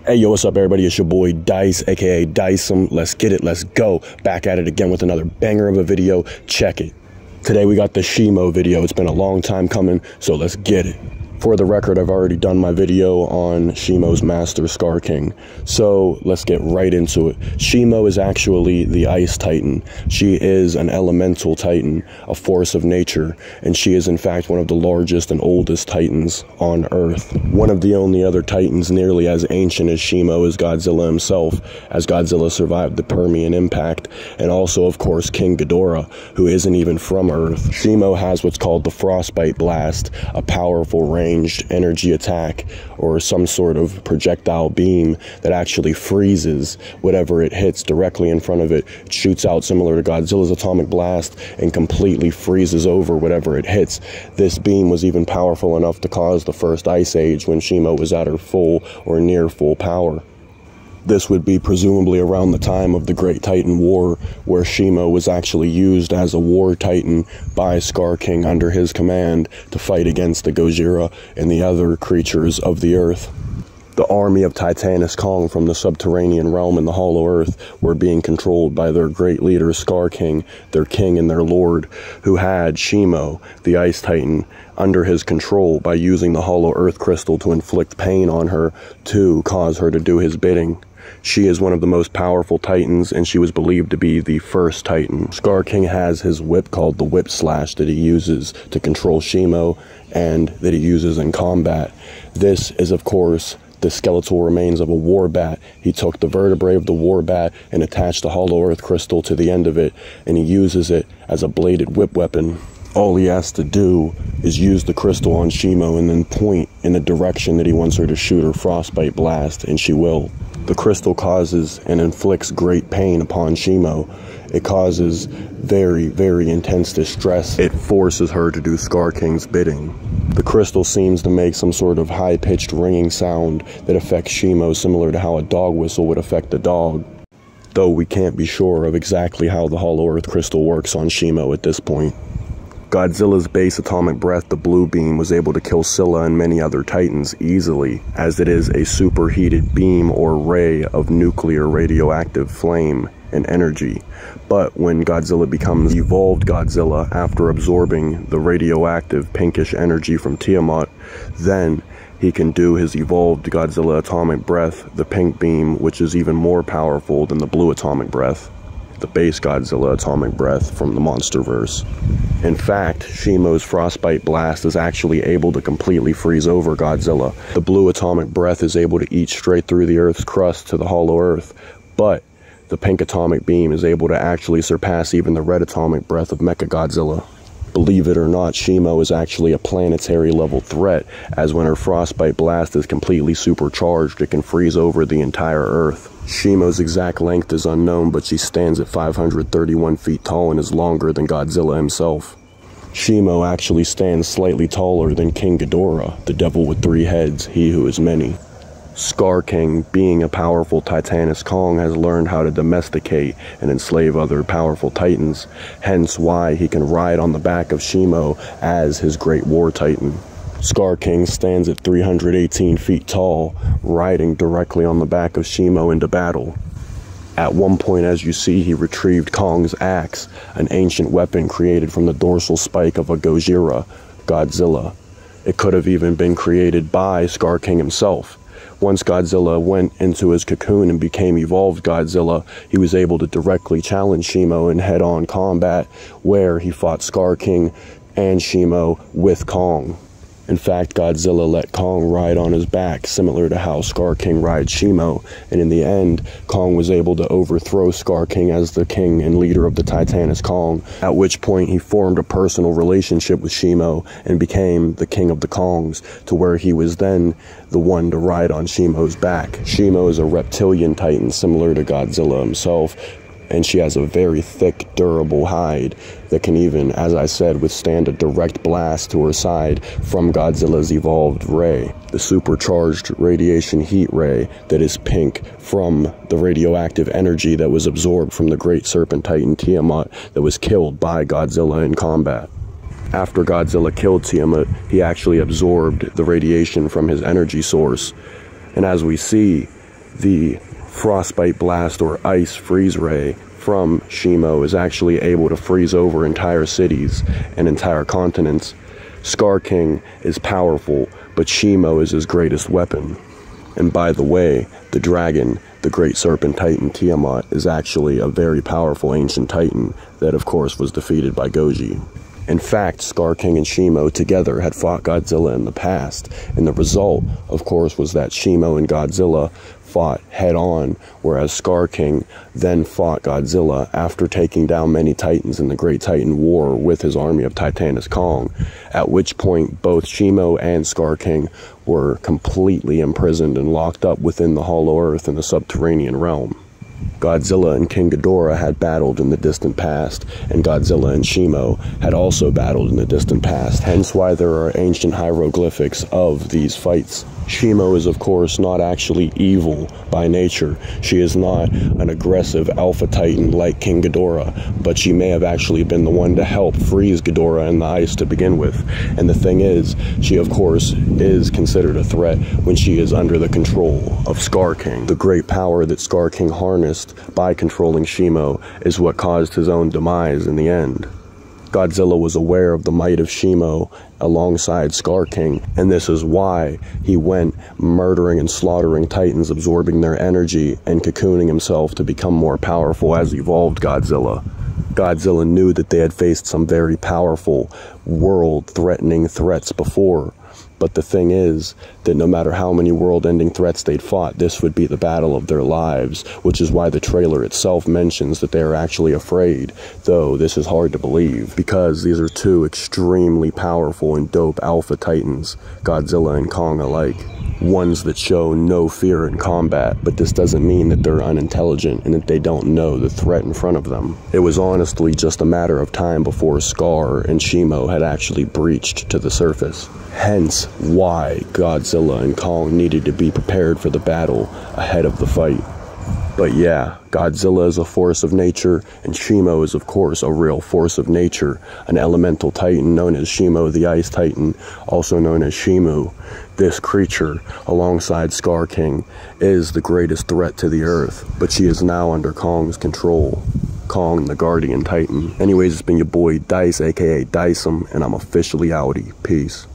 Hey, yo, what's up, everybody? It's your boy Dice, aka Dicem. Let's get it, let's go. Back at it again with another banger of a video. Check it. Today we got the Shimo video. It's been a long time coming, so let's get it. For the record, I've already done my video on Shimo's master, Skar King. So let's get right into it. Shimo is actually the Ice Titan. She is an elemental Titan, a force of nature, and she is in fact one of the largest and oldest Titans on Earth. One of the only other Titans nearly as ancient as Shimo is Godzilla himself, as Godzilla survived the Permian impact, and also, of course, King Ghidorah, who isn't even from Earth. Shimo has what's called the Frostbite Blast, a powerful ranged energy attack or some sort of projectile beam that actually freezes whatever it hits directly in front of it, shoots out similar to Godzilla's atomic blast, and completely freezes over whatever it hits. This beam was even powerful enough to cause the first ice age when Shimo was at her full or near full power. This would be presumably around the time of the Great Titan War, where Shimo was actually used as a war titan by Skar King under his command to fight against the Gojira and the other creatures of the earth. The army of Titanus Kong from the subterranean realm in the Hollow Earth were being controlled by their great leader Skar King, their king and their lord, who had Shimo, the Ice Titan, under his control by using the Hollow Earth crystal to inflict pain on her to cause her to do his bidding. She is one of the most powerful Titans, and she was believed to be the first Titan. Skar King has his whip called the Whip Slash that he uses to control Shimo and that he uses in combat. This is, of course, the skeletal remains of a war bat. He took the vertebrae of the war bat and attached the Hollow Earth crystal to the end of it, and he uses it as a bladed whip weapon. All he has to do is use the crystal on Shimo and then point in the direction that he wants her to shoot her Frostbite Blast, and she will. The crystal causes and inflicts great pain upon Shimo. It causes very, very intense distress. It forces her to do Skar King's bidding. The crystal seems to make some sort of high-pitched ringing sound that affects Shimo similar to how a dog whistle would affect a dog, though we can't be sure of exactly how the Hollow Earth crystal works on Shimo at this point. Godzilla's base atomic breath, the blue beam, was able to kill Scylla and many other Titans easily, as it is a superheated beam or ray of nuclear radioactive flame and energy. But when Godzilla becomes evolved Godzilla after absorbing the radioactive pinkish energy from Tiamat, then he can do his evolved Godzilla atomic breath, the pink beam, which is even more powerful than the blue atomic breath, the base Godzilla atomic breath from the Monsterverse. In fact, Shimo's Frostbite Blast is actually able to completely freeze over Godzilla. The blue atomic breath is able to eat straight through the Earth's crust to the Hollow Earth, but the pink atomic beam is able to actually surpass even the red atomic breath of Mechagodzilla. Believe it or not, Shimo is actually a planetary level threat, as when her Frostbite Blast is completely supercharged, it can freeze over the entire Earth. Shimo's exact length is unknown, but she stands at 531 feet tall and is longer than Godzilla himself. Shimo actually stands slightly taller than King Ghidorah, the devil with 3 heads, he who is many. Skar King, being a powerful Titanus Kong, has learned how to domesticate and enslave other powerful Titans, hence why he can ride on the back of Shimo as his great war Titan. Skar King stands at 318 feet tall, riding directly on the back of Shimo into battle. At one point, as you see, he retrieved Kong's axe, an ancient weapon created from the dorsal spike of a Gojira, Godzilla. It could have even been created by Skar King himself. Once Godzilla went into his cocoon and became evolved Godzilla, he was able to directly challenge Shimo in head-on combat, where he fought Skar King and Shimo with Kong. In fact, Godzilla let Kong ride on his back, similar to how Skar King rides Shimo, and in the end, Kong was able to overthrow Skar King as the king and leader of the Titanus Kong, at which point he formed a personal relationship with Shimo and became the king of the Kongs, to where he was then the one to ride on Shimo's back. Shimo is a reptilian titan similar to Godzilla himself, and she has a very thick, durable hide that can even, as I said, withstand a direct blast to her side from Godzilla's evolved ray, the supercharged radiation heat ray that is pink from the radioactive energy that was absorbed from the great serpent titan Tiamat that was killed by Godzilla in combat. After Godzilla killed Tiamat, he actually absorbed the radiation from his energy source, and as we see, The frostbite blast or ice freeze ray from Shimo is actually able to freeze over entire cities and entire continents. Skar King is powerful, but Shimo is his greatest weapon. And by the way, the dragon, the great serpent titan Tiamat, is actually a very powerful ancient titan that of course was defeated by Goji. In fact, Skar King and Shimo together had fought Godzilla in the past, and the result, of course, was that Shimo and Godzilla fought head-on, whereas Skar King then fought Godzilla after taking down many titans in the Great Titan War with his army of Titanus Kong, at which point both Shimo and Skar King were completely imprisoned and locked up within the Hollow Earth in the subterranean realm. Godzilla and King Ghidorah had battled in the distant past, and Godzilla and Shimo had also battled in the distant past, hence why there are ancient hieroglyphics of these fights. Shimo is of course not actually evil by nature. She is not an aggressive alpha titan like King Ghidorah, but she may have actually been the one to help freeze Ghidorah in the ice to begin with. And the thing is, she of course is considered a threat when she is under the control of Skar King. The great power that Skar King harnessed by controlling Shimo is what caused his own demise in the end. Godzilla was aware of the might of Shimo alongside Skar King, and this is why he went murdering and slaughtering titans, absorbing their energy and cocooning himself to become more powerful as evolved Godzilla. Godzilla knew that they had faced some very powerful, world-threatening threats before, but the thing is that no matter how many world-ending threats they'd fought, this would be the battle of their lives, which is why the trailer itself mentions that they are actually afraid, though this is hard to believe, because these are two extremely powerful and dope alpha titans, Godzilla and Kong alike. Ones that show no fear in combat, but this doesn't mean that they're unintelligent and that they don't know the threat in front of them. It was honestly just a matter of time before Skar and Shimo had actually breached to the surface. Hence why Godzilla and Kong needed to be prepared for the battle ahead of the fight. But yeah, Godzilla is a force of nature, and Shimo is of course a real force of nature, an elemental titan known as Shimo the Ice Titan, also known as Shimu. This creature, alongside Skar King, is the greatest threat to the Earth, but she is now under Kong's control. Kong the Guardian Titan. Anyways, it's been your boy Dice, aka Dicem, and I'm officially outie. Peace.